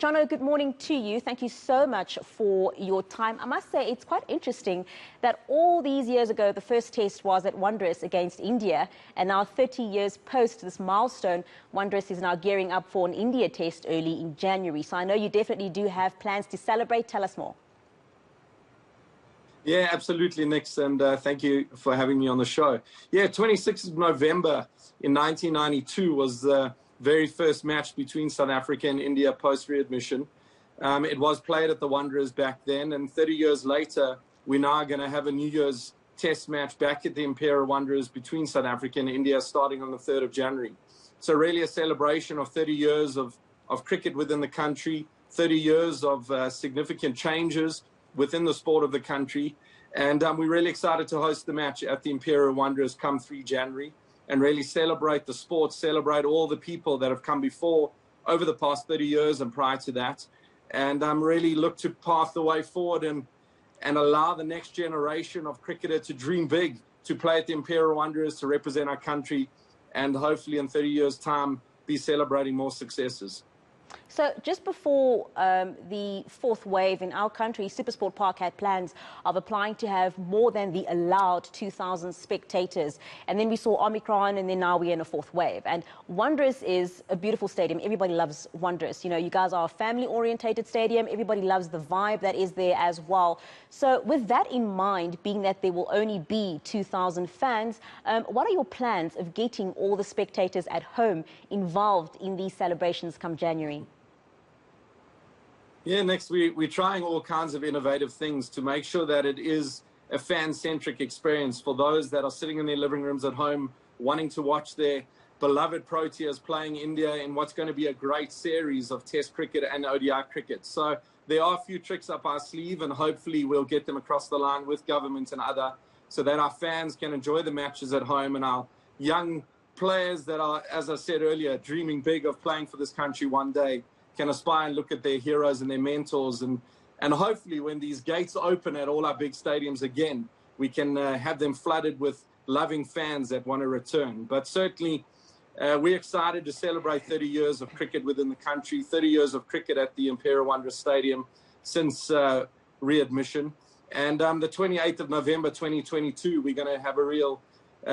Jono, good morning to you. Thank you so much for your time. I must say it's quite interesting that all these years ago, the first test was at Wondrous against India, and now 30 years post this milestone, Wondrous is now gearing up for an India test early in January. So I know you definitely do have plans to celebrate. Tell us more. Yeah, absolutely, Nix, and thank you for having me on the show. Yeah, 26th of November in 1992 was the very first match between South Africa and India post-readmission. It was played at the Wanderers back then, and 30 years later, we're now going to have a New Year's test match back at the Imperial Wanderers between South Africa and India starting on the 3rd of January. So really a celebration of 30 years of cricket within the country, 30 years of significant changes within the sport of the country. And we're really excited to host the match at the Imperial Wanderers come 3 January and really celebrate the sport, celebrate all the people that have come before over the past 30 years and prior to that. And really look to path the way forward and allow the next generation of cricketer to dream big, to play at the Imperial Wanderers, to represent our country, and hopefully in 30 years' time be celebrating more successes. So just before the fourth wave in our country, SuperSport Park had plans of applying to have more than the allowed 2,000 spectators. And then we saw Omicron, and then now we're in a fourth wave. And Wondrous is a beautiful stadium. Everybody loves Wondrous. You know, you guys are a family-orientated stadium. Everybody loves the vibe that is there as well. So with that in mind, being that there will only be 2,000 fans, what are your plans of getting all the spectators at home involved in these celebrations come January? Yeah, next we're trying all kinds of innovative things to make sure that it is a fan-centric experience for those that are sitting in their living rooms at home wanting to watch their beloved Proteas playing India in what's going to be a great series of Test cricket and ODI cricket. So there are a few tricks up our sleeve, and hopefully we'll get them across the line with government and other, so that our fans can enjoy the matches at home, and our young players that are, as I said earlier, dreaming big of playing for this country one day can aspire and look at their heroes and their mentors, and hopefully when these gates open at all our big stadiums again, we can have them flooded with loving fans that want to return. But certainly we're excited to celebrate 30 years of cricket within the country, 30 years of cricket at the Imperial Wanderers Stadium since readmission. And the 28th of November 2022, we're going to have a real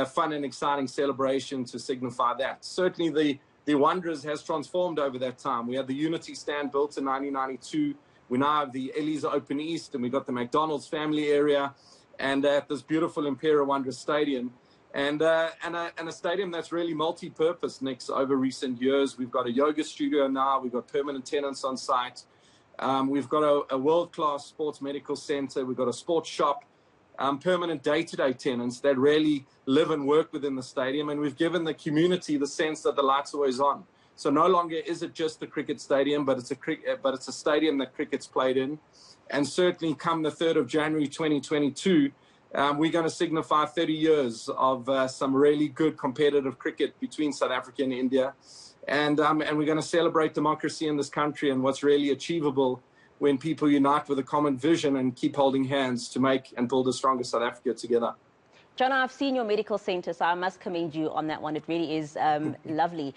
fun and exciting celebration to signify that. Certainly the Wanderers has transformed over that time. We had the Unity Stand built in 1992. We now have the Ellie's Open East, and we've got the McDonald's family area, and at this beautiful Imperial Wanderers Stadium. And a stadium that's really multi-purpose, Nix, over recent years. We've got a yoga studio now. We've got permanent tenants on site. We've got a world-class sports medical center. We've got a sports shop. Permanent day-to-day tenants that really live and work within the stadium, and we've given the community the sense that the light's always on. So no longer is it just a cricket stadium, but it's a stadium that cricket's played in. And certainly come the 3rd of January 2022, we're going to signify 30 years of some really good competitive cricket between South Africa and India, and we're going to celebrate democracy in this country and what's really achievable when people unite with a common vision and keep holding hands to make and build a stronger South Africa together. Jono, I've seen your medical centre, so I must commend you on that one. It really is lovely.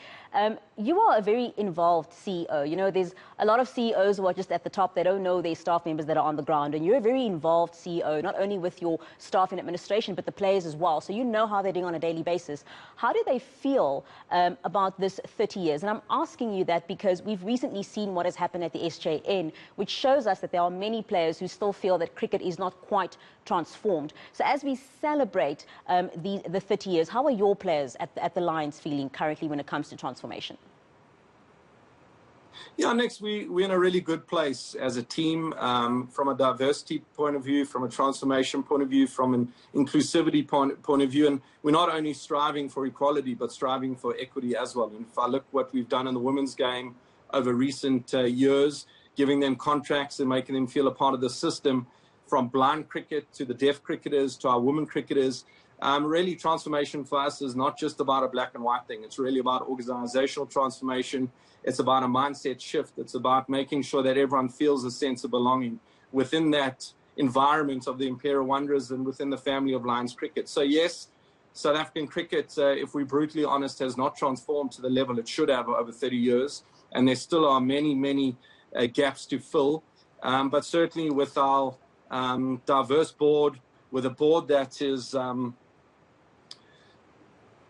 You are a very involved CEO. You know, there's a lot of CEOs who are just at the top. They don't know their staff members that are on the ground. And you're a very involved CEO, not only with your staff and administration, but the players as well. So you know how they're doing on a daily basis. How do they feel about this 30 years? And I'm asking you that because we've recently seen what has happened at the SJN, which shows us that there are many players who still feel that cricket is not quite transformed. So as we celebrate the 30 years, how are your players at the Lions feeling currently when it comes to transformation? Yeah, next we're in a really good place as a team, from a diversity point of view, from a transformation point of view, from an inclusivity point of view. And we're not only striving for equality, but striving for equity as well. And if I look what we've done in the women's game over recent years, giving them contracts and making them feel a part of the system, from blind cricket to the deaf cricketers to our women cricketers. Really, transformation for us is not just about a black and white thing. It's really about organizational transformation. It's about a mindset shift. It's about making sure that everyone feels a sense of belonging within that environment of the Imperial Wanderers and within the family of Lions cricket. So yes, South African cricket, if we're brutally honest, has not transformed to the level it should have over 30 years. And there still are many, many gaps to fill. But certainly with our diverse board, with a board that is...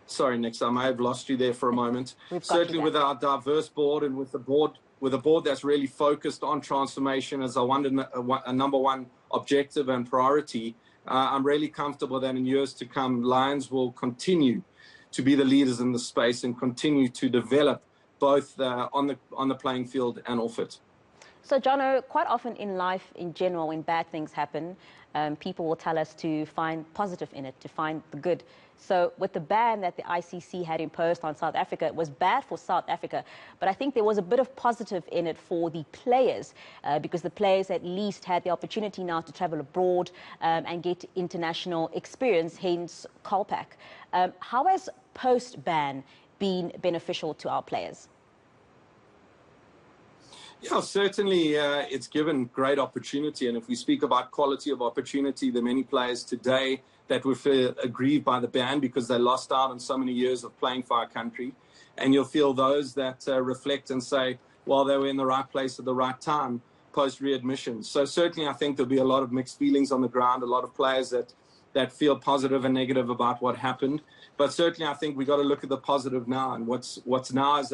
sorry, Nix, I may have lost you there for a moment. Certainly with our diverse board and with a board that's really focused on transformation as a number one objective and priority, I'm really comfortable that in years to come, Lions will continue to be the leaders in the space and continue to develop both on the playing field and off it. So, Jono, quite often in life in general, when bad things happen, people will tell us to find positive in it, to find the good. So with the ban that the ICC had imposed on South Africa, it was bad for South Africa, but I think there was a bit of positive in it for the players, because the players at least had the opportunity now to travel abroad and get international experience, hence Kolpak. How has post-ban been beneficial to our players? Yeah, certainly it's given great opportunity. And if we speak about quality of opportunity, there are many players today that will feel aggrieved by the ban because they lost out on so many years of playing for our country. And you'll feel those that reflect and say, well, they were in the right place at the right time, post-readmission. So certainly I think there'll be a lot of mixed feelings on the ground, a lot of players that feel positive and negative about what happened. But certainly I think we've got to look at the positive now. And what's now is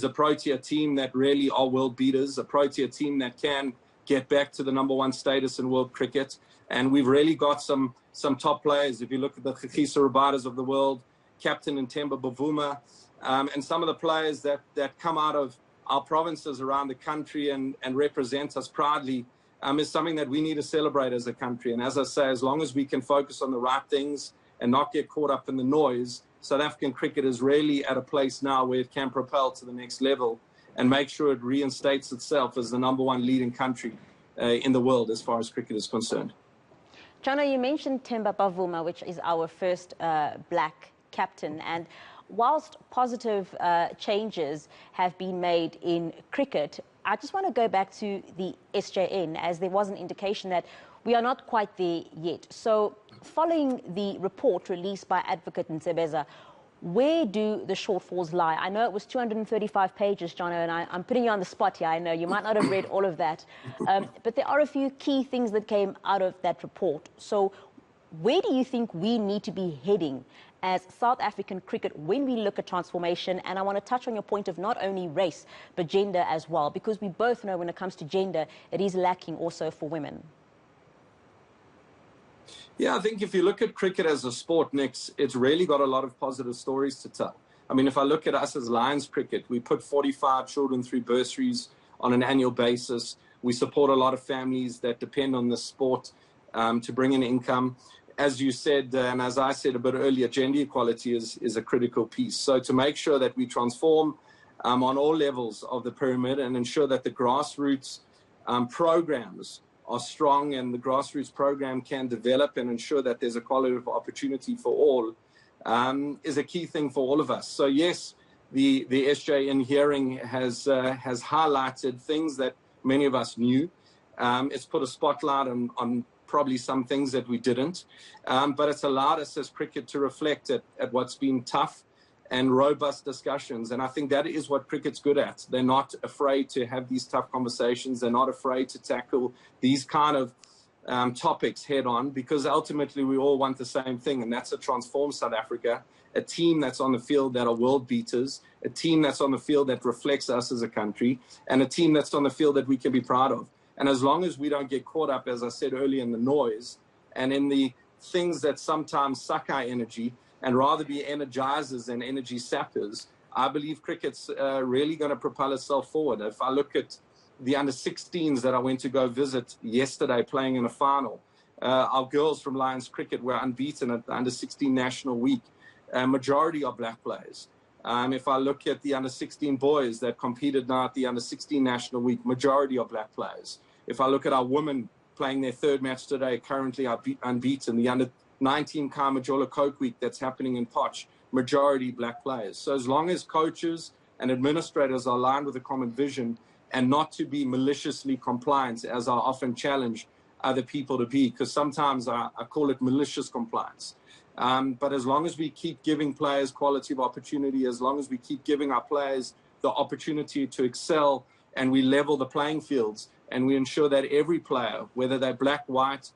a Protea team that really are world beaters, a Protea team that can get back to the number one status in world cricket. And we've really got some top players. If you look at the Khakisa Rabadas of the world, Captain Ntemba Bavuma, and some of the players that come out of our provinces around the country and represent us proudly, is something that we need to celebrate as a country. And as I say, as long as we can focus on the right things and not get caught up in the noise, South African cricket is really at a place now where it can propel to the next level and make sure it reinstates itself as the number one leading country in the world as far as cricket is concerned. Jono, you mentioned Ntemba Bavuma, which is our first black captain. And whilst positive changes have been made in cricket, I just want to go back to the SJN, as there was an indication that we are not quite there yet. So following the report released by Advocate Nsebeza, where do the shortfalls lie? I know it was 235 pages, Jono, and I'm putting you on the spot here. I know you might not have read all of that. But there are a few key things that came out of that report. So where do you think we need to be heading as South African cricket when we look at transformation? And I want to touch on your point of not only race, but gender as well, because we both know when it comes to gender, it is lacking also for women. Yeah, I think if you look at cricket as a sport, Nix, it's really got a lot of positive stories to tell. I mean, if I look at us as Lions cricket, we put 45 children through bursaries on an annual basis. We support a lot of families that depend on the sport to bring in income. As you said, and as I said a bit earlier, gender equality is a critical piece. So to make sure that we transform on all levels of the pyramid and ensure that the grassroots programs are strong and the grassroots program can develop and ensure that there's a quality of opportunity for all is a key thing for all of us. So yes, the SJN hearing has highlighted things that many of us knew. It's put a spotlight on probably some things that we didn't, but it's allowed us as cricket to reflect at what's been tough and robust discussions. And I think that is what cricket's good at. They're not afraid to have these tough conversations. They're not afraid to tackle these kind of topics head on, because ultimately we all want the same thing, and that's to transform South Africa, a team that's on the field that are world beaters, a team that's on the field that reflects us as a country, and a team that's on the field that we can be proud of. And as long as we don't get caught up, as I said earlier, in the noise and in the things that sometimes suck our energy, and rather be energizers than energy sappers, I believe cricket's really going to propel itself forward. If I look at the under-16s that I went to go visit yesterday playing in a final, our girls from Lions cricket were unbeaten at the under-16 National Week. Majority are black players. If I look at the under-16 boys that competed now at the under-16 National Week, majority are black players. If I look at our women playing their third match today, currently are unbeaten, the under-19 Kamajola Coke Week that's happening in Potch, majority black players. So as long as coaches and administrators are aligned with a common vision and not to be maliciously compliant, as I often challenge other people to be, because sometimes I call it malicious compliance. But as long as we keep giving players quality of opportunity, as long as we keep giving our players the opportunity to excel and we level the playing fields, and we ensure that every player, whether they're black, white,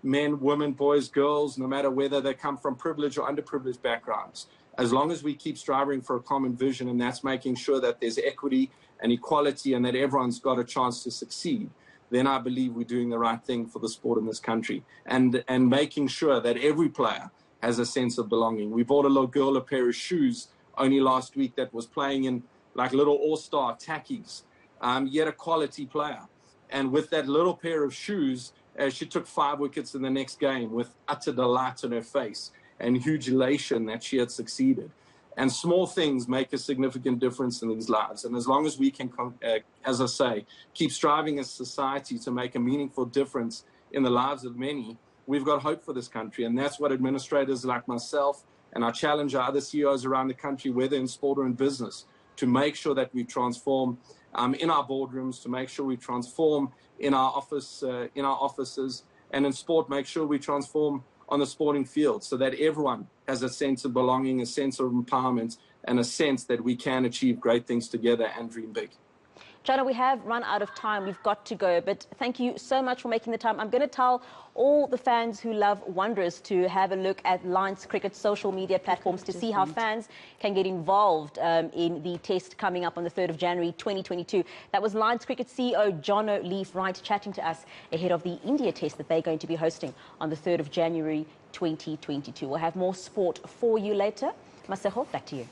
men, women, boys, girls, no matter whether they come from privileged or underprivileged backgrounds, as long as we keep striving for a common vision, and that's making sure that there's equity and equality and that everyone's got a chance to succeed, then I believe we're doing the right thing for the sport in this country, and making sure that every player has a sense of belonging. We bought a little girl a pair of shoes only last week that was playing in like little all-star tackies, yet a quality player. And with that little pair of shoes, she took 5 wickets in the next game with utter delight on her face and huge elation that she had succeeded. And small things make a significant difference in these lives. And as long as we can, as I say, keep striving as a society to make a meaningful difference in the lives of many, we've got hope for this country. And that's what administrators like myself and I challenge our other CEOs around the country, whether in sport or in business, to make sure that we transform in our boardrooms, to make sure we transform in our offices, and in sport, make sure we transform on the sporting field so that everyone has a sense of belonging, a sense of empowerment, and a sense that we can achieve great things together and dream big. Jono, we have run out of time. We've got to go, but thank you so much for making the time. I'm going to tell all the fans who love Wanderers to have a look at Lions Cricket's social media platforms to see how fans can get involved in the test coming up on the 3rd of January 2022. That was Lions Cricket CEO Jono Leaf-Wright chatting to us ahead of the India test that they're going to be hosting on the 3rd of January 2022. We'll have more sport for you later. Maseho, back to you.